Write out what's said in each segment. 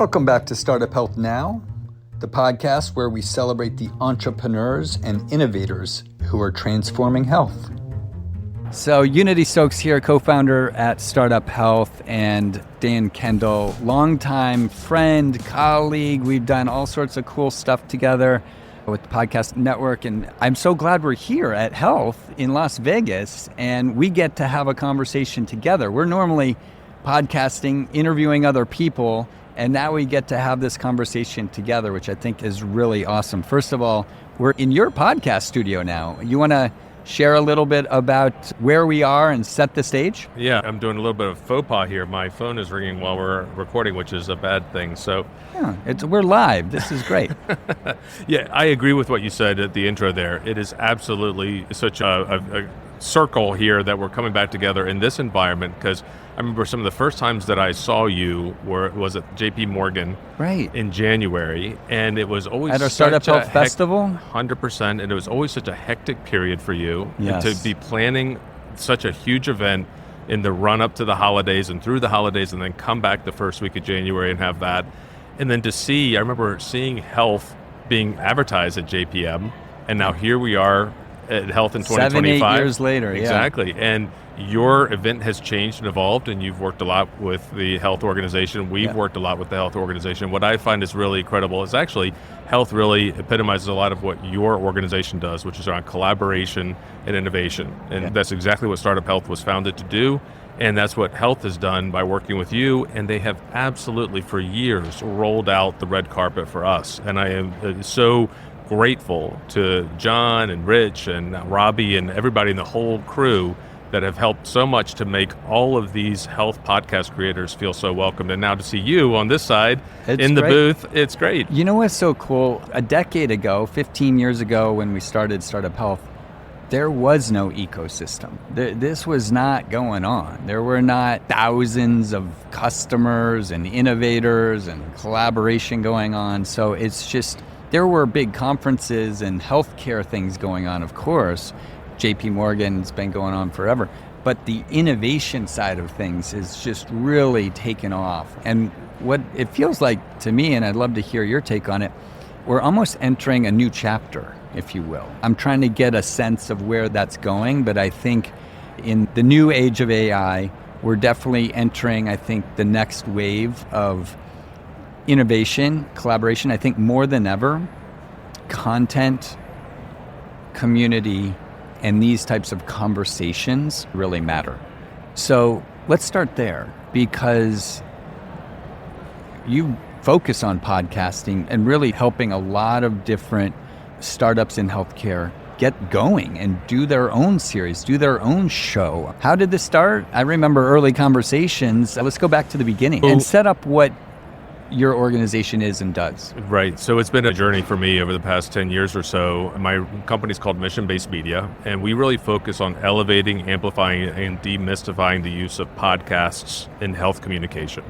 Welcome back to Startup Health Now, the podcast where we celebrate the entrepreneurs and innovators who are transforming health. So Unity Stoakes here, co-founder at Startup Health, and Dan Kendall, longtime friend, colleague. We've done all sorts of cool stuff together with the podcast network, and I'm so glad we're here at Health in Las Vegas, and we get to have a conversation together. We're normally podcasting, interviewing other people, and now we get to have this conversation together, which I think is really awesome. First of all, we're in your podcast studio now. You want to share a little bit about where we are and set the stage? Yeah, I'm doing a little bit of faux pas here. My phone is ringing while we're recording, which is a bad thing. So yeah, we're live. This is great. Yeah, I agree with what you said at the intro there. It is absolutely such a circle here that we're coming back together in this environment, because I remember some of the first times that I saw you was at JP Morgan, right, in January, and it was always at our Startup Health Festival. 100%, and it was always such a hectic period for you. Yes. And to be planning such a huge event in the run up to the holidays and through the holidays, and then come back the first week of January and have that, and then I remember seeing health being advertised at JPM, and now here we are at Health in 2025. 7-8 years later, exactly. Yeah. And your event has changed and evolved, and you've worked a lot with the health organization. We've worked a lot with the health organization. What I find is really incredible is actually health really epitomizes a lot of what your organization does, which is around collaboration and innovation. And that's exactly what Startup Health was founded to do. And that's what health has done by working with you. And they have absolutely for years rolled out the red carpet for us. And I am so grateful to John and Rich and Robbie and everybody in the whole crew that have helped so much to make all of these health podcast creators feel so welcomed. And now to see you on this side in the booth, it's great. You know what's so cool? A decade ago, 15 years ago, when we started Startup Health, there was no ecosystem. This was not going on. There were not thousands of customers and innovators and collaboration going on. So it's just, there were big conferences and healthcare things going on, of course. JP Morgan's been going on forever. But the innovation side of things is just really taken off. And what it feels like to me, and I'd love to hear your take on it, we're almost entering a new chapter, if you will. I'm trying to get a sense of where that's going, but I think in the new age of AI, we're definitely entering, I think, the next wave of innovation, collaboration. I think more than ever, content, community, and these types of conversations really matter. So let's start there, because you focus on podcasting and really helping a lot of different startups in healthcare get going and do their own series, do their own show. How did this start? I remember early conversations. Let's go back to the beginning and set up what your organization is and does. Right. So it's been a journey for me over the past 10 years or so. My company's called Mission-Based Media, and we really focus on elevating, amplifying, and demystifying the use of podcasts in health communication.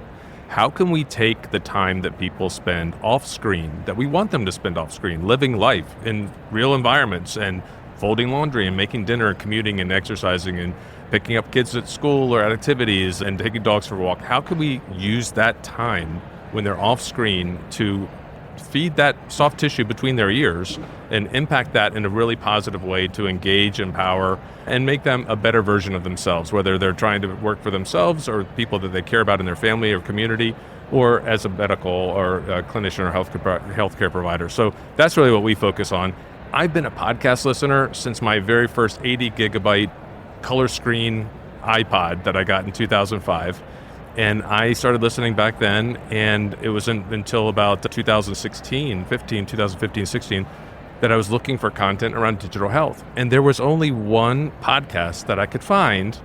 How can we take the time that people spend off screen, that we want them to spend off screen, living life in real environments and folding laundry and making dinner and commuting and exercising and picking up kids at school or at activities and taking dogs for a walk? How can we use that time when they're off screen to feed that soft tissue between their ears and impact that in a really positive way to engage, empower, and make them a better version of themselves, whether they're trying to work for themselves or people that they care about in their family or community, or as a medical or a clinician or healthcare provider. So that's really what we focus on. I've been a podcast listener since my very first 80 gigabyte color screen iPod that I got in 2005. And I started listening back then, and it wasn't until about 2015, 16, that I was looking for content around digital health. And there was only one podcast that I could find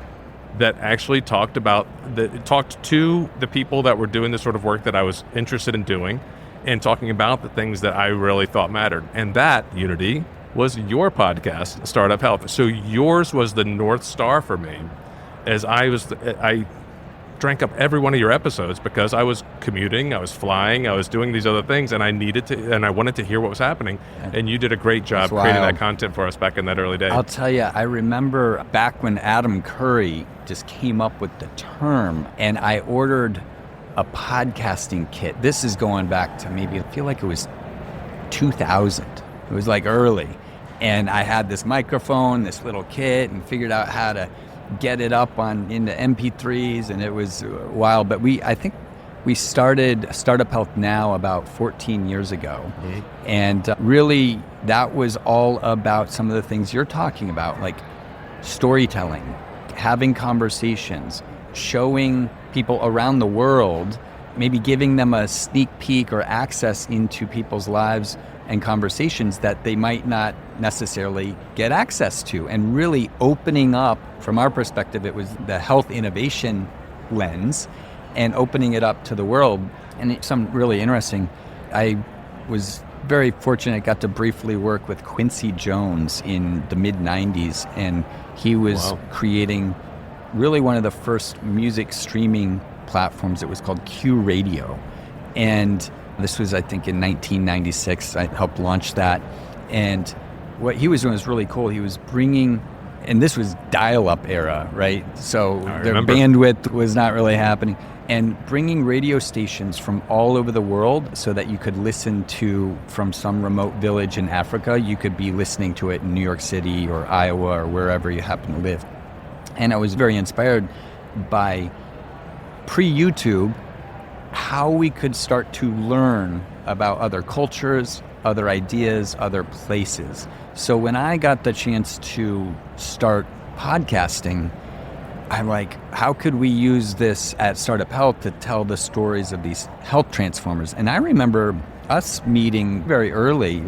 that actually talked to the people that were doing the sort of work that I was interested in doing, and talking about the things that I really thought mattered. And that, Unity, was your podcast, Startup Health. So yours was the North Star for me, as I drank up every one of your episodes because I was commuting, I was flying, I was doing these other things, and I needed to, and I wanted to hear what was happening. And you did a great job creating that content for us back in that early day. I'll tell you, I remember back when Adam Curry just came up with the term, and I ordered a podcasting kit. This is going back to maybe, I feel like it was 2000. It was like early. And I had this microphone, this little kit, and figured out how to get it up into MP3s, and it was wild. But I think we started Startup Health Now about 14 years ago. Mm-hmm. And really, that was all about some of the things you're talking about, like storytelling, having conversations, showing people around the world, maybe giving them a sneak peek or access into people's lives and conversations that they might not necessarily get access to, and really opening up, from our perspective, it was the health innovation lens, and opening it up to the world. And it's some really interesting. I was very fortunate, got to briefly work with Quincy Jones in the mid-90s, and he was creating really one of the first music streaming platforms. It was called Q Radio. And this was, I think, in 1996. I helped launch that. And what he was doing was really cool. He was bringing, and this was dial-up era, right? So their bandwidth was not really happening. And bringing radio stations from all over the world so that you could listen to, from some remote village in Africa, you could be listening to it in New York City or Iowa or wherever you happen to live. And I was very inspired by, pre-YouTube, how we could start to learn about other cultures, other ideas, other places. So when I got the chance to start podcasting, I'm like, how could we use this at Startup Health to tell the stories of these health transformers? And I remember us meeting very early.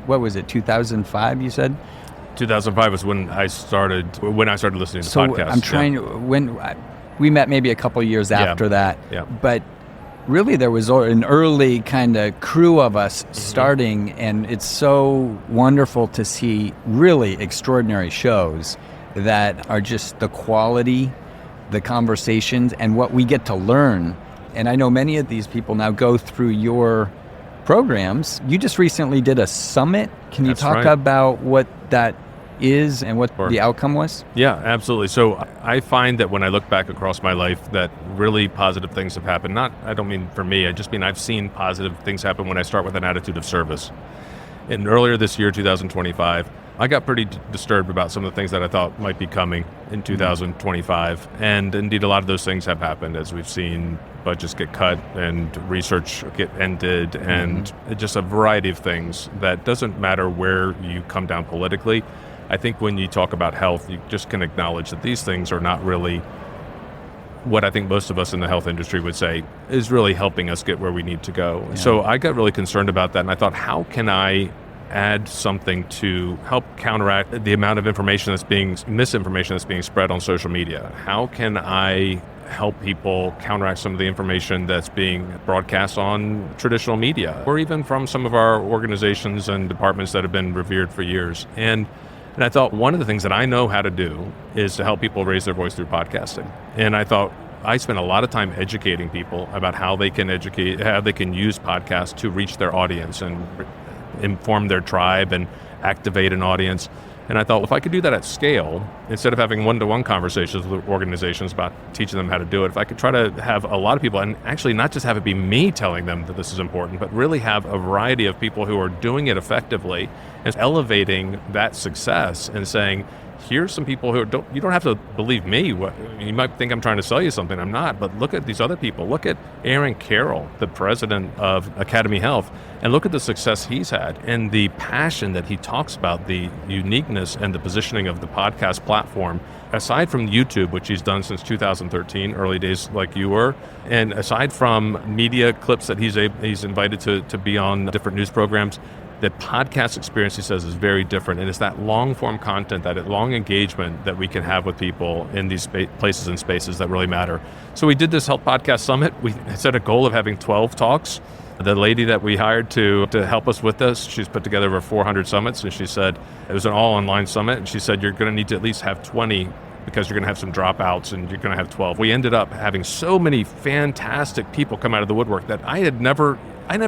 What was it, 2005, you said? 2005 was when I started listening to podcasts. We met maybe a couple years after that. Yeah. But really, there was an early kind of crew of us starting, and it's so wonderful to see really extraordinary shows that are just the quality, the conversations, and what we get to learn. And I know many of these people now go through your programs. You just recently did a summit. Can you talk about what that is and what the outcome was? Yeah, absolutely. So I find that when I look back across my life, that really positive things have happened. I don't mean for me, I just mean I've seen positive things happen when I start with an attitude of service. And earlier this year, 2025, I got pretty disturbed about some of the things that I thought might be coming in 2025. And indeed, a lot of those things have happened, as we've seen budgets get cut and research get ended, and just a variety of things that doesn't matter where you come down politically. I think when you talk about health, you just can acknowledge that these things are not really what I think most of us in the health industry would say is really helping us get where we need to go. Yeah. So I got really concerned about that, and I thought, how can I add something to help counteract the amount of misinformation that's being spread on social media? How can I help people counteract some of the information that's being broadcast on traditional media, or even from some of our organizations and departments that have been revered for years? And I thought, one of the things that I know how to do is to help people raise their voice through podcasting. And I thought, I spent a lot of time educating people about how they can use podcasts to reach their audience and inform their tribe and activate an audience. And I thought, if I could do that at scale, instead of having one-to-one conversations with organizations about teaching them how to do it, if I could try to have a lot of people, and actually not just have it be me telling them that this is important, but really have a variety of people who are doing it effectively and elevating that success and saying, here's some people who you don't have to believe me. You might think I'm trying to sell you something. I'm not, but look at these other people. Look at Aaron Carroll, the president of Academy Health, and look at the success he's had and the passion that he talks about, the uniqueness and the positioning of the podcast platform. Aside from YouTube, which he's done since 2013, early days like you were, and aside from media clips that he's invited to be on different news programs, the podcast experience, he says, is very different. And it's that long-form content, that long engagement that we can have with people in these places and spaces that really matter. So we did this Health Podcast Summit. We set a goal of having 12 talks. The lady that we hired to help us with this, she's put together over 400 summits, and she said, it was an all-online summit, and she said, you're going to need to at least have 20 because you're going to have some dropouts, and you're going to have 12. We ended up having so many fantastic people come out of the woodwork that I never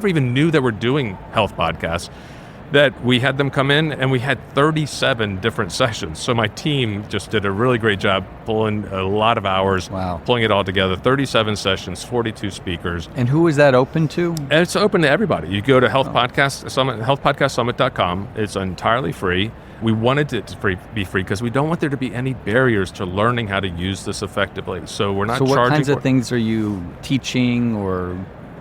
even knew that we're doing health podcasts. that we had them come in and we had 37 different sessions. So my team just did a really great job pulling a lot of hours, pulling it all together. 37 sessions, 42 speakers. And who is that open to? And it's open to everybody. You go to healthpodcastsummit.com. It's entirely free. We wanted it to be free because we don't want there to be any barriers to learning how to use this effectively. So we're not charging. So what kinds of things are you teaching, or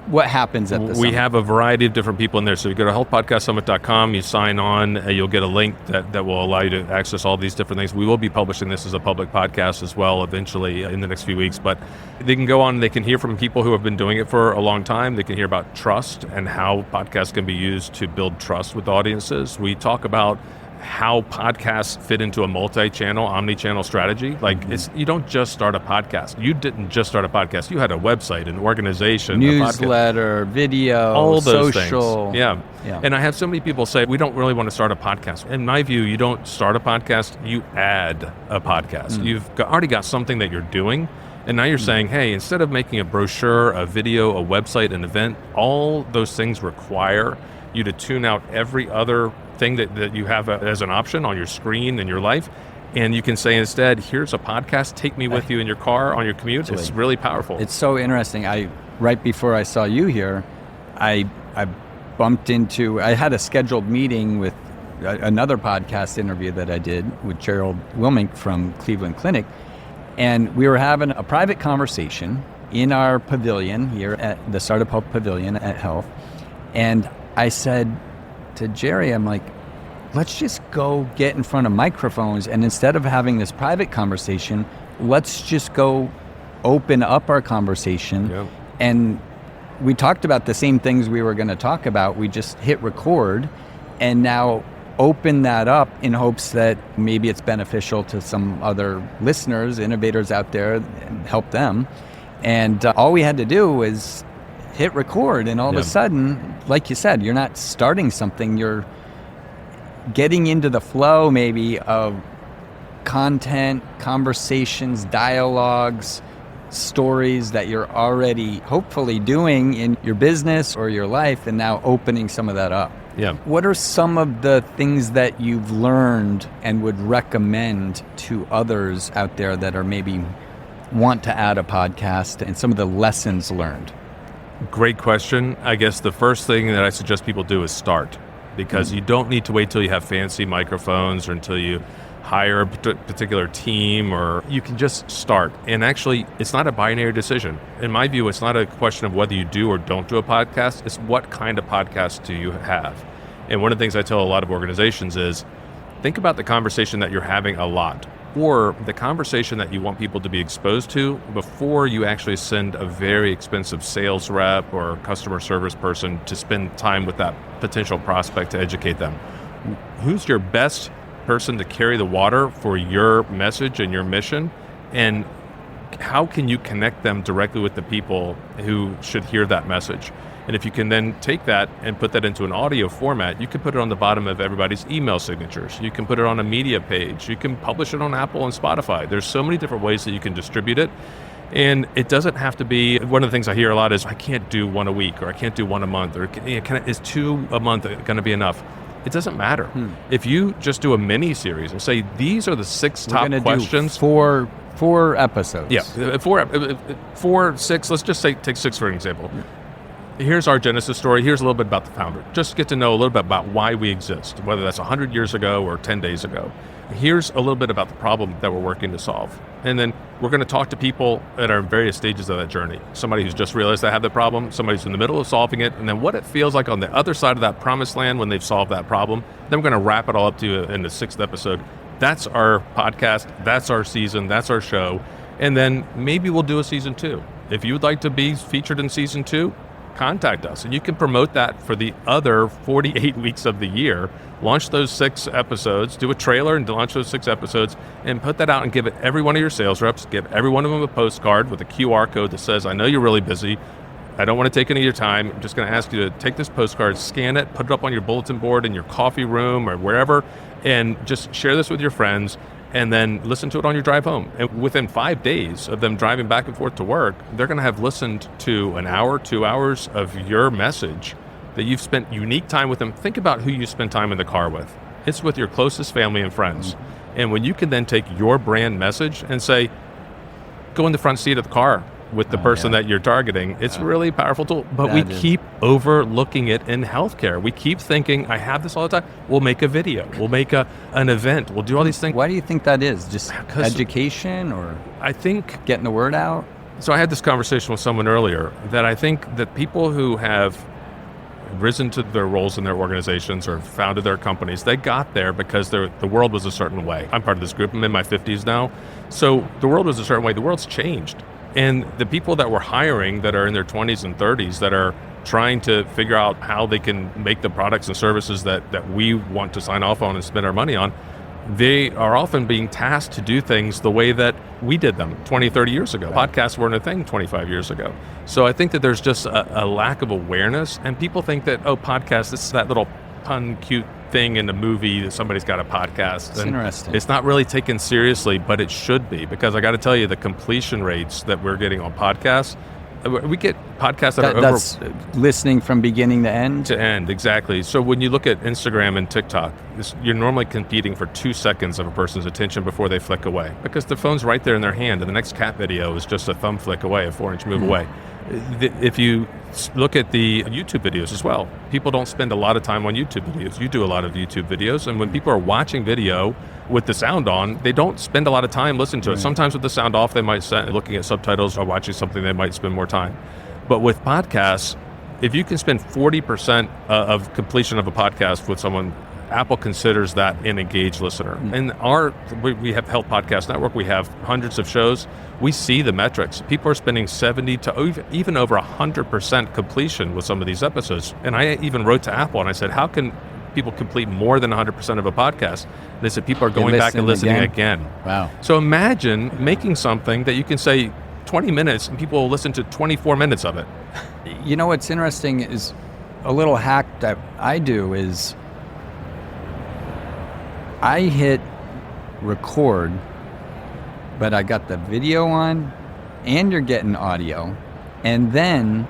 what happens at the summit? We have a variety of different people in there. So you go to healthpodcastsummit.com, you sign on, you'll get a link that will allow you to access all these different things. We will be publishing this as a public podcast as well eventually in the next few weeks. But they can go on and they can hear from people who have been doing it for a long time. They can hear about trust and how podcasts can be used to build trust with audiences. We talk about how podcasts fit into a multi-channel, omni-channel strategy. Like, you don't just start a podcast. You didn't just start a podcast. You had a website, an organization, newsletter, video, all those social. Things. Yeah. And I have so many people say, we don't really want to start a podcast. In my view, you don't start a podcast, you add a podcast. You've already got something that you're doing. And now you're saying, hey, instead of making a brochure, a video, a website, an event, all those things require you to tune out every other thing that you have as an option on your screen in your life. And you can say instead, here's a podcast, take me with you in your car on your commute. It's really powerful. It's so interesting. Right before I saw you here, I bumped into, I had a scheduled meeting with another podcast interview that I did with Gerald Wilmink from Cleveland Clinic. And we were having a private conversation in our pavilion here at the Startup Health Pavilion at Health. And I said to Jerry, I'm like, let's just go get in front of microphones, and instead of having this private conversation, let's just go open up our conversation. Yeah. And we talked about the same things we were going to talk about. We just hit record and now open that up in hopes that maybe it's beneficial to some other listeners, innovators out there, and help them. And all we had to do was hit record, and all of a sudden, like you said, you're not starting something, you're getting into the flow maybe of content, conversations, dialogues, stories that you're already hopefully doing in your business or your life, and now opening some of that up. Yeah. What are some of the things that you've learned and would recommend to others out there that are maybe want to add a podcast, and some of the lessons learned? Great question. I guess the first thing that I suggest people do is start, because you don't need to wait till you have fancy microphones or until you hire a particular team, or you can just start. And actually, it's not a binary decision. In my view, it's not a question of whether you do or don't do a podcast. It's what kind of podcast do you have? And one of the things I tell a lot of organizations is, think about the conversation that you're having a lot, or the conversation that you want people to be exposed to before you actually send a very expensive sales rep or customer service person to spend time with that potential prospect to educate them. Who's your best person to carry the water for your message and your mission? And how can you connect them directly with the people who should hear that message? And if you can then take that and put that into an audio format, you can put it on the bottom of everybody's email signatures. You can put it on a media page. You can publish it on Apple and Spotify. There's so many different ways that you can distribute it. And it doesn't have to be, one of the things I hear a lot is, I can't do one a week, or I can't do one a month, or is 2 a month going to be enough? It doesn't matter. If you just do a mini series and say, these are the 6 top questions. Do four episodes. Yeah, 4, 6, let's just say, take 6 for an example. Here's our genesis story. Here's a little bit about the founder. Just get to know a little bit about why we exist, whether that's 100 years ago or 10 days ago. Here's a little bit about the problem that we're working to solve. And then we're going to talk to people that are in various stages of that journey. Somebody who's just realized they have the problem, somebody who's in the middle of solving it, and then what it feels like on the other side of that promised land when they've solved that problem. Then we're going to wrap it all up to you in the 6th episode. That's our podcast. That's our season. That's our show. And then maybe we'll do a season 2. If you would like to be featured in season 2, contact us, and you can promote that for the other 48 weeks of the year. Launch those 6 episodes, do a trailer and launch those 6 episodes, and put that out and give it every one of your sales reps. Give every one of them a postcard with a QR code that says, I know you're really busy. I don't want to take any of your time. I'm just going to ask you to take this postcard, scan it, put it up on your bulletin board in your coffee room or wherever, and just share this with your friends, and then listen to it on your drive home. And within 5 days of them driving back and forth to work, they're going to have listened to an hour, 2 hours of your message that you've spent unique time with them. Think about who you spend time in the car with. It's with your closest family and friends. And when you can then take your brand message and say, go in the front seat of the car with the person that you're targeting, it's a really powerful tool. But we keep overlooking it in healthcare. We keep thinking, I have this all the time. We'll make a video. We'll make an event. We'll do all these things. Why do you think that is? Just education, or I think getting the word out? So I had this conversation with someone earlier that I think that people who have risen to their roles in their organizations or founded their companies, they got there because the world was a certain way. I'm part of this group. I'm in my 50s now. So the world was a certain way. The world's changed. And the people that we're hiring that are in their 20s and 30s that are trying to figure out how they can make the products and services that we want to sign off on and spend our money on, they are often being tasked to do things the way that we did them 20, 30 years ago. Podcasts weren't a thing 25 years ago. So I think that there's just a lack of awareness, and people think that, podcasts, this is that little pun cute thing in the movie that somebody's got a podcast. It's interesting. It's not really taken seriously, but it should be, because I got to tell you, the completion rates that we're getting on podcasts, we get podcasts that are that's listening from beginning to end? To end, exactly. So when you look at Instagram and TikTok, you're normally competing for 2 seconds of a person's attention before they flick away, because the phone's right there in their hand, and the next cat video is just a thumb flick away, a 4-inch move away. If you look at the YouTube videos as well, people don't spend a lot of time on YouTube videos. You do a lot of YouTube videos, and when people are watching video with the sound on, they don't spend a lot of time listening to it. Sometimes with the sound off, they might looking at subtitles or watching something, they might spend more time. But with podcasts, if you can spend 40% of completion of a podcast with someone, Apple considers that an engaged listener. And we have Health Podcast Network, we have hundreds of shows. We see the metrics. People are spending 70 to even over 100% completion with some of these episodes. And I even wrote to Apple and I said, how can people complete more than 100% of a podcast? They said people are going back and listening again. Wow. So imagine making something that you can say 20 minutes and people will listen to 24 minutes of it. You know what's interesting is a little hack that I do is I hit record, but I got the video on and you're getting audio, and then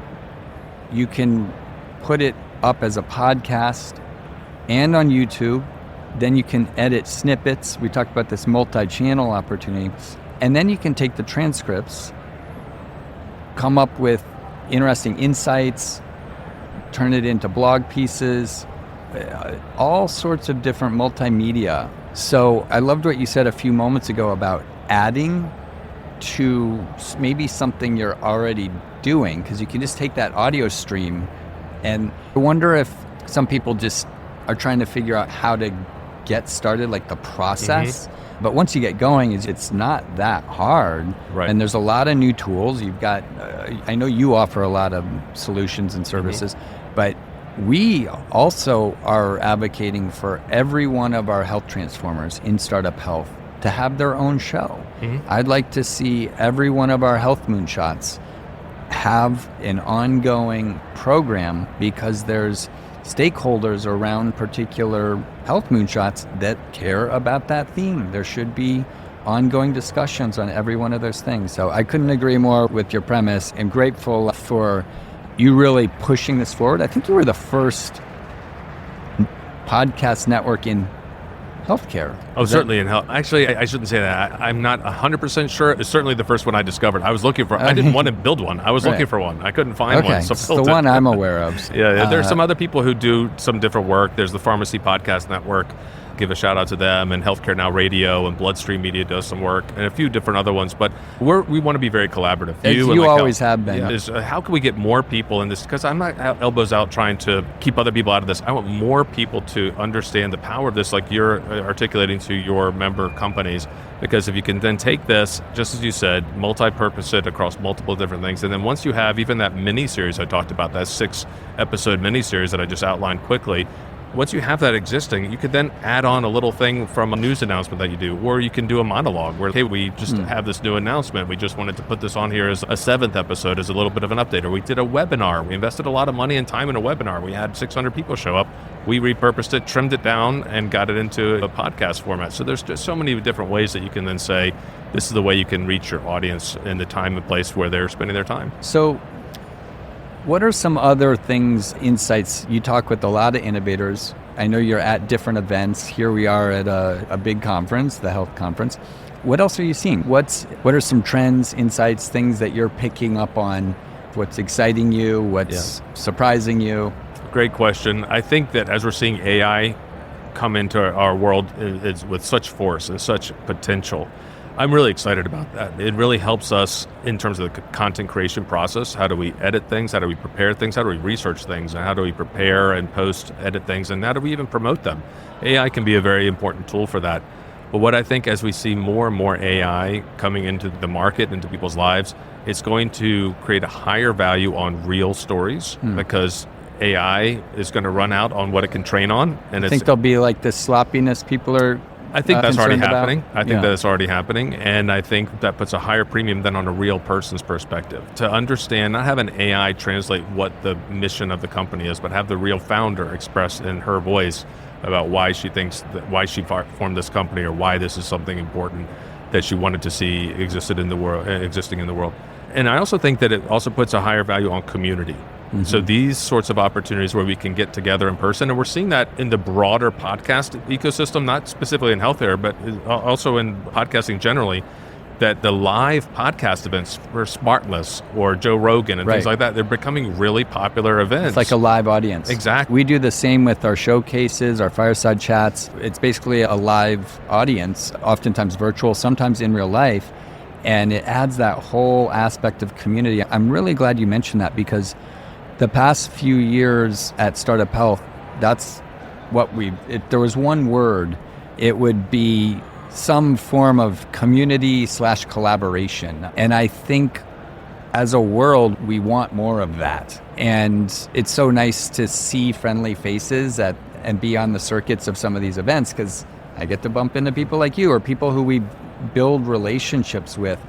you can put it up as a podcast and on YouTube. Then you can edit snippets. We talked about this multi-channel opportunity. And then you can take the transcripts, come up with interesting insights, turn it into blog pieces, all sorts of different multimedia. So I loved what you said a few moments ago about adding to maybe something you're already doing, because you can just take that audio stream. And I wonder if some people just are trying to figure out how to get started, like the process. But once you get going, it's not that hard. Right. And there's a lot of new tools. You've got, I know you offer a lot of solutions and services, but we also are advocating for every one of our health transformers in Startup Health to have their own show. I'd like to see every one of our health moonshots have an ongoing program, because there's stakeholders around particular health moonshots that care about that theme. There should be ongoing discussions on every one of those things. So I couldn't agree more with your premise. I'm grateful for you really pushing this forward. I think you were the first podcast network in healthcare. Oh, certainly in health. Actually, I shouldn't say that. I'm not 100% sure. It's certainly the first one I discovered. I was looking for, I didn't want to build one. I was looking for one. I couldn't find one. So it's the one I'm aware of. Yeah, there's some other people who do some different work. There's the Pharmacy Podcast Network. Give a shout out to them, and Healthcare Now Radio and Bloodstream Media does some work, and a few different other ones. But we want to be very collaborative. You always have been. How can we get more people in this? Because I'm not elbows out trying to keep other people out of this. I want more people to understand the power of this, like you're articulating to your member companies. Because if you can then take this, just as you said, multi-purpose it across multiple different things, and then once you have even that mini-series I talked about, that 6-episode mini-series that I just outlined quickly, once you have that existing, you could then add on a little thing from a news announcement that you do, or you can do a monologue where, hey, we just have this new announcement. We just wanted to put this on here as a 7th episode as a little bit of an update. Or we did a webinar. We invested a lot of money and time in a webinar. We had 600 people show up. We repurposed it, trimmed it down, and got it into a podcast format. So there's just so many different ways that you can then say, this is the way you can reach your audience in the time and place where they're spending their time. So What are some other things, insights? You talk with a lot of innovators. I know you're at different events. Here we are at a big conference, the health conference. What else are you seeing? What are some trends, insights, things that you're picking up on? What's exciting you? What's surprising you? Great question. I think that as we're seeing AI come into our world is with such force and such potential, I'm really excited about that. It really helps us in terms of the content creation process. How do we edit things? How do we prepare things? How do we research things? And how do we prepare and post, edit things? And how do we even promote them? AI can be a very important tool for that. But what I think as we see more and more AI coming into the market, into people's lives, it's going to create a higher value on real stories because AI is going to run out on what it can train on. And I think there'll be like this sloppiness people are I think that's already happening. About. I think that it's already happening. And I think that puts a higher premium than on a real person's perspective. To understand, not have an AI translate what the mission of the company is, but have the real founder express in her voice about why she thinks that, why she formed this company, or why this is something important that she wanted to see existing in the world. And I also think that it also puts a higher value on community. So these sorts of opportunities where we can get together in person, and we're seeing that in the broader podcast ecosystem, not specifically in healthcare, but also in podcasting generally, that the live podcast events for Smartless or Joe Rogan and things like that, they're becoming really popular events. It's like a live audience. Exactly. We do the same with our showcases, our fireside chats. It's basically a live audience, oftentimes virtual, sometimes in real life, and it adds that whole aspect of community. I'm really glad you mentioned that, because the past few years at Startup Health, that's what if there was one word, it would be some form of community / collaboration. And I think as a world, we want more of that. And it's so nice to see friendly faces and be on the circuits of some of these events, because I get to bump into people like you, or people who we build relationships with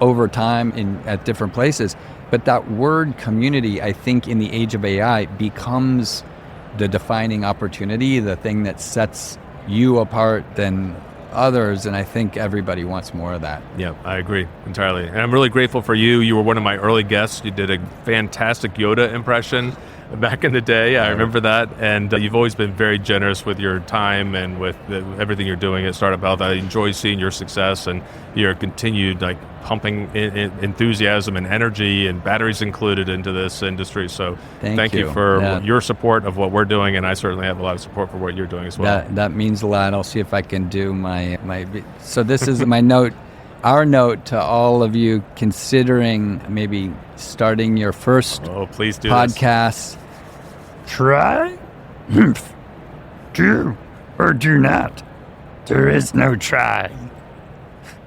over time at different places. But that word community, I think in the age of AI, becomes the defining opportunity, the thing that sets you apart than others. And I think everybody wants more of that. Yeah, I agree entirely. And I'm really grateful for you. You were one of my early guests. You did a fantastic Yoda impression back in the day. I remember that. And you've always been very generous with your time and with everything you're doing at Startup Health. I enjoy seeing your success and your continued pumping enthusiasm and energy and batteries included into this industry. So thank you for your support of what we're doing. And I certainly have a lot of support for what you're doing as well. That means a lot. I'll see if I can do my so this is my note. Our note to all of you considering maybe starting your first please do podcast. Try, do, or do not. There is no try.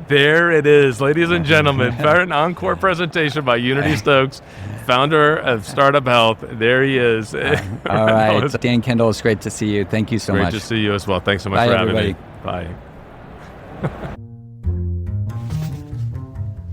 There it is, ladies and gentlemen. An encore presentation by Unity Stoakes, founder of Startup Health. There he is. All right. Dan Kendall, it's great to see you. Thank you so much. Great to see you as well. Thanks so much for having me. Bye.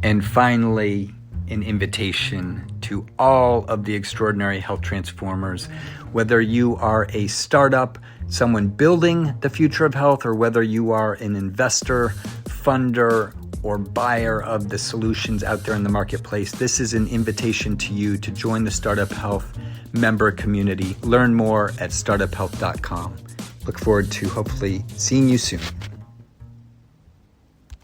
And finally, an invitation to all of the extraordinary health transformers, whether you are a startup, someone building the future of health, or whether you are an investor, funder, or buyer of the solutions out there in the marketplace. This is an invitation to you to join the Startup Health member community. Learn more at startuphealth.com. Look forward to hopefully seeing you soon.